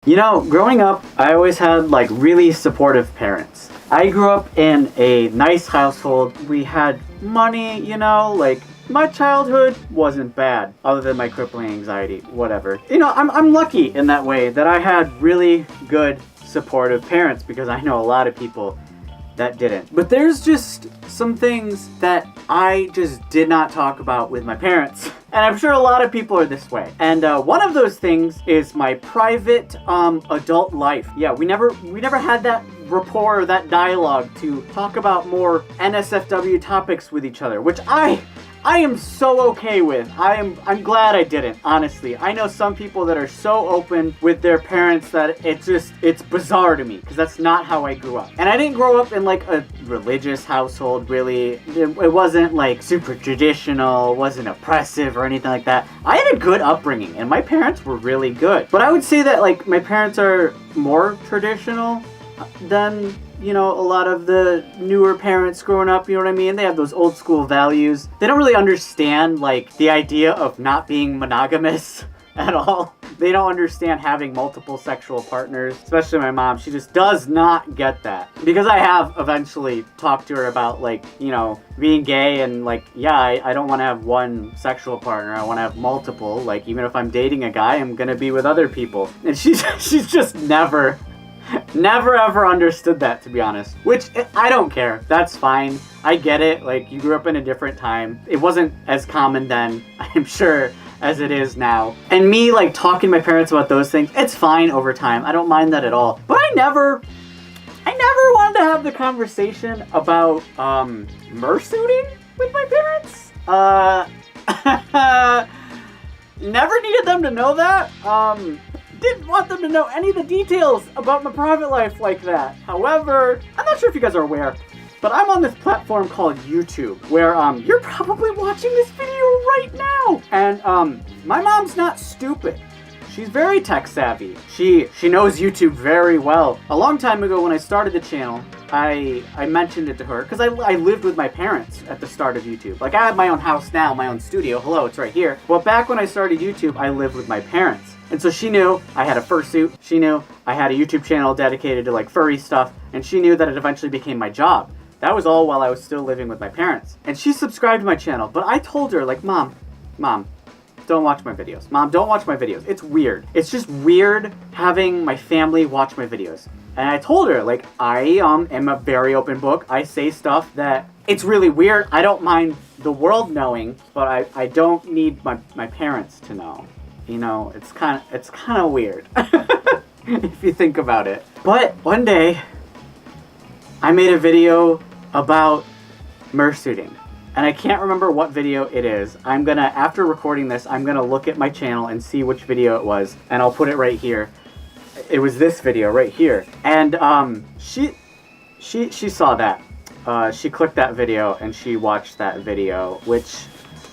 You know, growing up, I always had like really supportive parents. I grew up in a nice household. We had money, you know, like my childhood wasn't bad, other than my crippling anxiety, whatever. You know, I'm lucky in that way that I had really good supportive parents, because I know a lot of people that didn't. But there's just some things that I just did not talk about with my parents. And I'm sure a lot of people are this way. And one of those things is my private adult life. Yeah, we never had that rapport or that dialogue to talk about more NSFW topics with each other, which I am so okay with. I'm glad I didn't, honestly. I know some people that are so open with their parents that it's bizarre to me, because that's not how I grew up. And I didn't grow up in like a religious household, really. It wasn't like super traditional, wasn't oppressive or anything like that. I had a good upbringing and my parents were really good. But I would say that like my parents are more traditional than, you know, a lot of the newer parents growing up, you know what I mean? They have those old school values. They don't really understand like the idea of not being monogamous at all. They don't understand having multiple sexual partners, especially my mom. She just does not get that. Because I have eventually talked to her about like, you know, being gay and like, yeah, I don't want to have one sexual partner. I want to have multiple. Like, even if I'm dating a guy, I'm going to be with other people. And she's just never ever understood that, to be honest. Which, I don't care. That's fine. I get it. Like, you grew up in a different time. It wasn't as common then, I'm sure, as it is now. And me, like, talking to my parents about those things, it's fine over time. I don't mind that at all. But I never wanted to have the conversation about, murrsuiting with my parents. Never needed them to know that. Didn't want them to know any of the details about my private life like that. However, I'm not sure if you guys are aware, but I'm on this platform called YouTube, where you're probably watching this video right now. And my mom's not stupid. She's very tech savvy. She knows YouTube very well. A long time ago when I started the channel, I mentioned it to her, because I lived with my parents at the start of YouTube. Like, I have my own house now, my own studio. Hello, it's right here. Well, back when I started YouTube, I lived with my parents. And so she knew I had a fursuit. She knew I had a YouTube channel dedicated to like furry stuff. And she knew that it eventually became my job. That was all while I was still living with my parents. And she subscribed to my channel. But I told her, like, Mom, don't watch my videos. Mom, don't watch my videos. It's weird. It's just weird having my family watch my videos. And I told her, like, I am a very open book. I say stuff that it's really weird. I don't mind the world knowing, but I don't need my parents to know. You know, it's kind of weird if you think about it. But one day, I made a video about murrsuiting. And I can't remember what video it is. After recording this, I'm gonna look at my channel and see which video it was. And I'll put it right here. It was this video right here. And she saw that. She clicked that video and she watched that video. Which,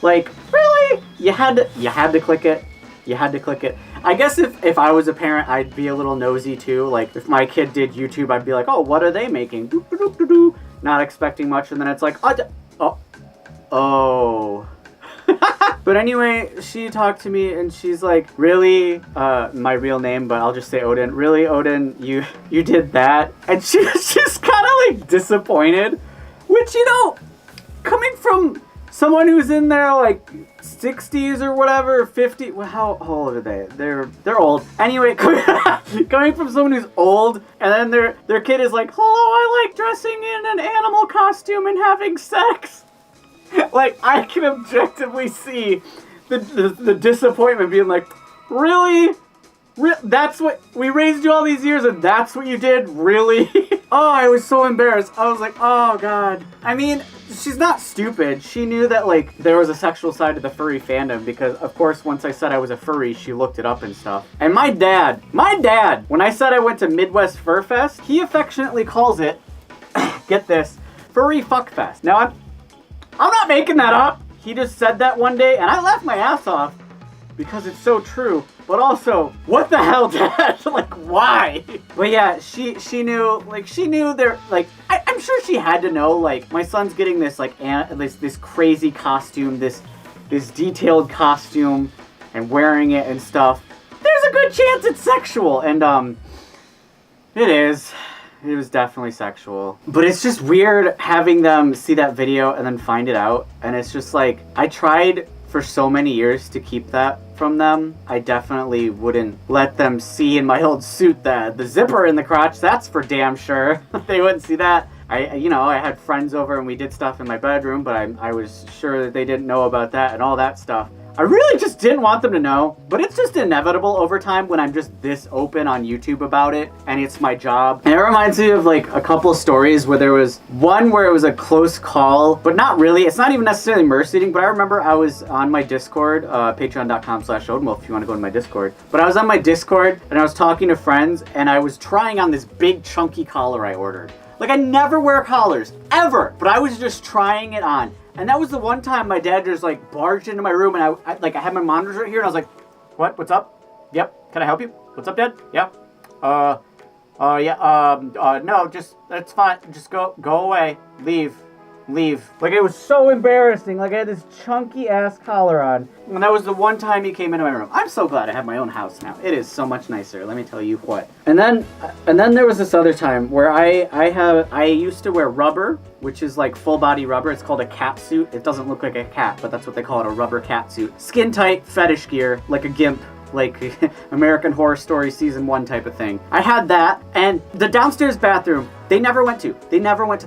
like, really? You had to click it. You had to click it. I guess if I was a parent, I'd be a little nosy too. Like, if my kid did YouTube, I'd be like, oh, what are they making? Doo-doo-doo-doo-doo. Not expecting much, and then it's like, oh. But anyway, she talked to me, and she's like, really? My real name, but I'll just say Odin. Really, Odin, you did that? And she's kind of like disappointed. Which, you know, coming from someone who's in their like 60s or whatever, 50. Well, how old are they? They're old. Anyway, coming from someone who's old, and then their kid is like, hello, I like dressing in an animal costume and having sex. Like, I can objectively see the disappointment, being like, really? That's what we raised you all these years, and that's what you did? Really? Oh, I was so embarrassed. I was like, oh god. I mean, she's not stupid. She knew that, like, there was a sexual side to the furry fandom, because of course once I said I was a furry, she looked it up and stuff. And my dad, when I said I went to Midwest Fur Fest, he affectionately calls it, get this, Furry Fuck Fest. Now I'm not making that up. He just said that one day, and I laughed my ass off because it's so true. But also, what the hell, Dad? Like, why? But yeah, she knew, like, there, like, I'm sure she had to know, like, my son's getting this, like, this crazy costume, this detailed costume, and wearing it and stuff. there's a good chance it's sexual. And it is. It was definitely sexual. But it's just weird having them see that video and then find it out. And it's just like, I tried for so many years to keep that from them. I definitely wouldn't let them see in my old suit that the zipper in the crotch, that's for damn sure. They wouldn't see that. I had friends over and we did stuff in my bedroom, but I was sure that they didn't know about that and all that stuff. I really just didn't want them to know, but it's just inevitable over time when I'm just this open on YouTube about it, and it's my job. And it reminds me of like a couple stories where there was one where it was a close call, but not really. It's not even necessarily murrsuiting, but I remember I was on my Discord, patreon.com/Odin Wolf if you want to go to my Discord. But I was on my Discord and I was talking to friends and I was trying on this big chunky collar I ordered. Like, I never wear collars, ever, but I was just trying it on. And that was the one time my dad just like barged into my room and I had my monitors right here and I was like, what? What's up? Yep. Can I help you? What's up, Dad? Yep. No, just, that's fine. Just go away. Leave. Like, it was so embarrassing. Like, I had this chunky ass collar on. And that was the one time he came into my room. I'm so glad I have my own house now. It is so much nicer. Let me tell you what. And then there was this other time where I used to wear rubber, which is like full body rubber. It's called a cat suit. It doesn't look like a cat, but that's what they call it, a rubber cat suit. Skin tight, fetish gear, like a gimp. Like American Horror Story Season 1 type of thing. I had that, and the downstairs bathroom, they never went to the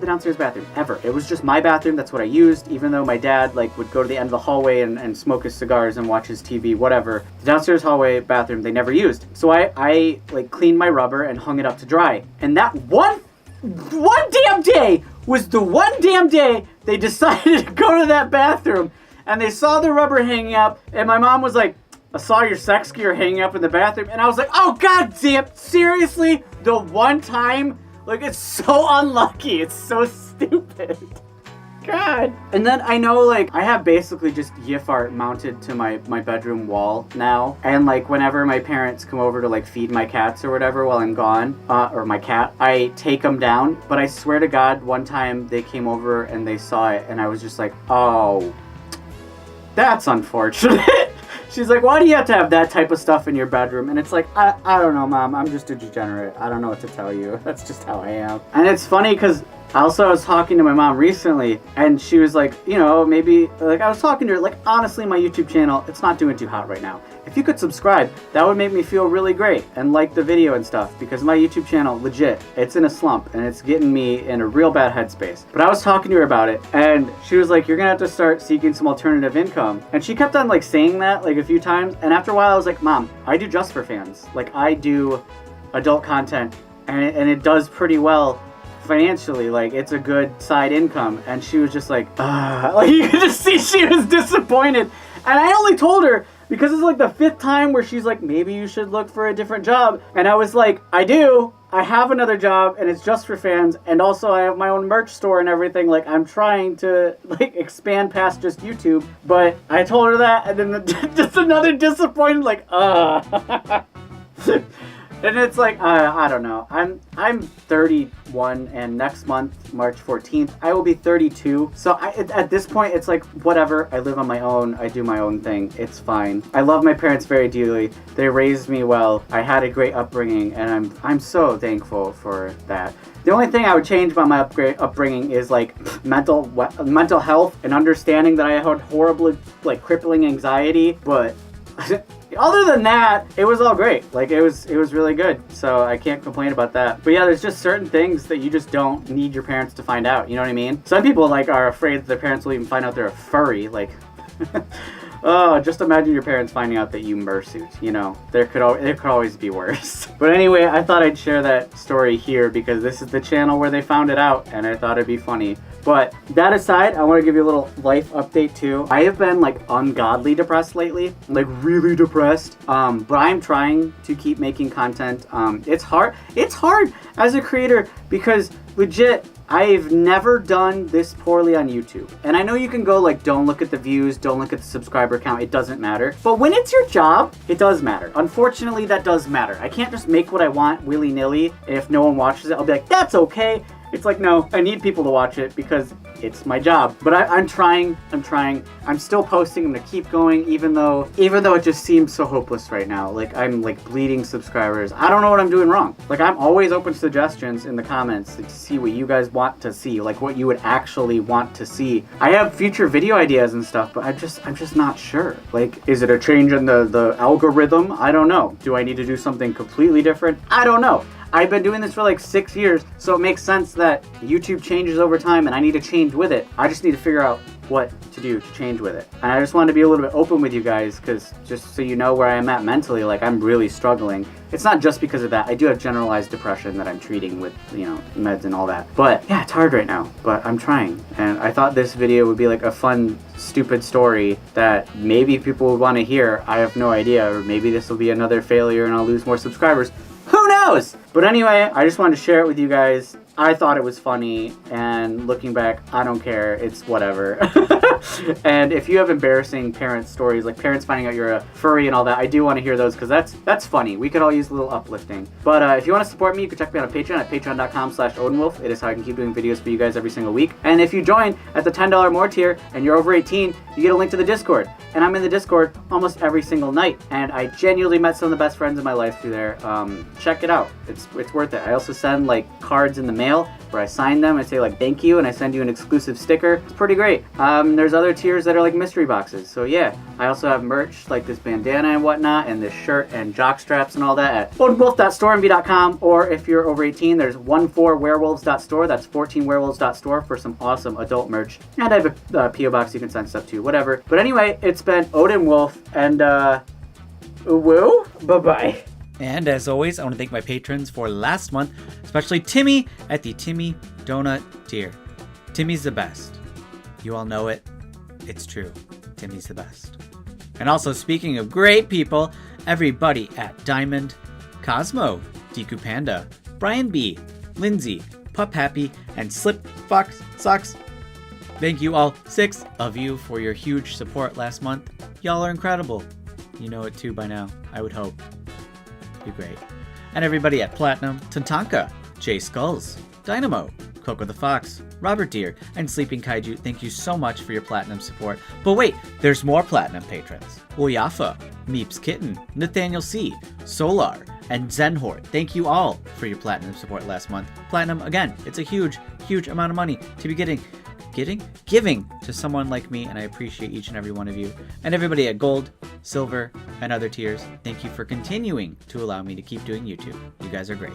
downstairs bathroom, ever. It was just my bathroom, that's what I used, even though my dad like would go to the end of the hallway and smoke his cigars and watch his TV, whatever. The downstairs hallway bathroom, they never used. So I like cleaned my rubber and hung it up to dry. And that one damn day was the one damn day they decided to go to that bathroom, and they saw the rubber hanging up, and my mom was like, I saw your sex gear hanging up in the bathroom, and I was like, oh god damn, seriously? The one time? Like, it's so unlucky. It's so stupid. God. And then I know, like, I have basically just GIF art mounted to my bedroom wall now. And, like, whenever my parents come over to, like, feed my cats or whatever while I'm gone, or my cat, I take them down. But I swear to God, one time they came over and they saw it, and I was just like, oh, that's unfortunate. She's like, why do you have to have that type of stuff in your bedroom? And it's like, I don't know, Mom. I'm just a degenerate. I don't know what to tell you. That's just how I am. And it's funny because I was talking to my mom recently, and she was like, you know, maybe, like, I was talking to her, like, honestly, my YouTube channel, it's not doing too hot right now. If you could subscribe, that would make me feel really great and like the video and stuff, because my YouTube channel, legit, it's in a slump, and it's getting me in a real bad headspace. But I was talking to her about it, and she was like, you're gonna have to start seeking some alternative income. And she kept on, like, saying that, like, a few times, and after a while, I was like, Mom, I do just for fans. Like, I do adult content, and it does pretty well financially. Like, it's a good side income. And she was just like, like, you could just see she was disappointed. And I only told her because it's like the 5th time where she's like, maybe you should look for a different job. And I was like, I have another job, and it's just for fans, and also I have my own merch store and everything. Like, I'm trying to, like, expand past just YouTube. But I told her that, and then just another disappointed, like, And it's like, I don't know. I'm 31, and next month, March 14th, I will be 32. So at this point, it's like, whatever. I live on my own. I do my own thing. It's fine. I love my parents very dearly. They raised me well. I had a great upbringing, and I'm so thankful for that. The only thing I would change about my upbringing is, like, mental health and understanding that I had horribly, like, crippling anxiety, but other than that, it was all great. Like, it was really good. So I can't complain about that. But yeah, there's just certain things that you just don't need your parents to find out. You know what I mean? Some people, like, are afraid that their parents will even find out they're a furry. Like, oh, just imagine your parents finding out that you murrsuit. You know, there could always be worse. But anyway, I thought I'd share that story here because this is the channel where they found it out, and I thought it'd be funny. But that aside, I want to give you a little life update too. I have been, like, ungodly depressed lately, like, really depressed. But I'm trying to keep making content. It's hard as a creator because, legit, I've never done this poorly on YouTube. And I know you can go, like, don't look at the views, don't look at the subscriber count, it doesn't matter. But when it's your job, it does matter. Unfortunately, that does matter. I can't just make what I want willy-nilly, and if no one watches it, I'll be like, that's okay. It's like, no, I need people to watch it because it's my job. But I'm trying. I'm still posting. I'm gonna keep going, even though it just seems so hopeless right now. Like, I'm like bleeding subscribers. I don't know what I'm doing wrong. Like, I'm always open to suggestions in the comments to see what you guys want to see, like what you would actually want to see. I have future video ideas and stuff, but I'm just not sure. Like, is it a change in the algorithm? I don't know. Do I need to do something completely different? I don't know. I've been doing this for like 6 years, so it makes sense that YouTube changes over time and I need to change with it. I just need to figure out what to do to change with it. And I just wanted to be a little bit open with you guys, because just so you know where I am at mentally, like, I'm really struggling. It's not just because of that. I do have generalized depression that I'm treating with, you know, meds and all that. But yeah, it's hard right now, but I'm trying. And I thought this video would be like a fun, stupid story that maybe people would want to hear. I have no idea. Or maybe this will be another failure and I'll lose more subscribers. Who knows? But anyway, I just wanted to share it with you guys. I thought it was funny, and looking back, I don't care. It's whatever. And if you have embarrassing parent stories, like parents finding out you're a furry and all that, I do want to hear those, because that's funny. We could all use a little uplifting. But if you want to support me, you can check me out on Patreon at patreon.com/OdinWolf. It is how I can keep doing videos for you guys every single week. And if you join at the $10 more tier and you're over 18, you get a link to the Discord. And I'm in the Discord almost every single night. And I genuinely met some of the best friends in my life through there. Check it out. It's worth it. I also send like cards in the mail where I sign them. I say like thank you, and I send you an exclusive sticker. It's pretty great. There's other tiers that are like mystery boxes. So yeah, I also have merch like this bandana and whatnot, and this shirt and jock straps and all that at odinwolf.storemv.com. Or if you're over 18, there's 14werewolves.store. That's 14werewolves.store for some awesome adult merch. And I have a PO box you can send stuff to, whatever. But anyway, it's been Odin Wolf, and woo, bye-bye. And as always, I want to thank my patrons for last month, especially Timmy at the Timmy Donut tier. Timmy's the best. You all know it. It's true. Timmy's the best. And also, speaking of great people, everybody at Diamond, Cosmo, Deku Panda, Brian B, Lindsay, Pup Happy, and Slip Fox Socks. Thank you all 6 of you for your huge support last month. Y'all are incredible. You know it too by now, I would hope. Be great. And everybody at Platinum, Tatanka, Jay Skulls, Dynamo, Coco the Fox, Robert Deere, and Sleeping Kaiju, thank you so much for your Platinum support. But wait, there's more Platinum patrons. Uyafa, Meeps Kitten, Nathaniel C, Solar, and Zenhort. Thank you all for your Platinum support last month. Platinum, again, it's a huge, huge amount of money to be giving to someone like me, and I appreciate each and every one of you. And everybody at Gold, Silver, and other tiers, thank you for continuing to allow me to keep doing YouTube. You guys are great.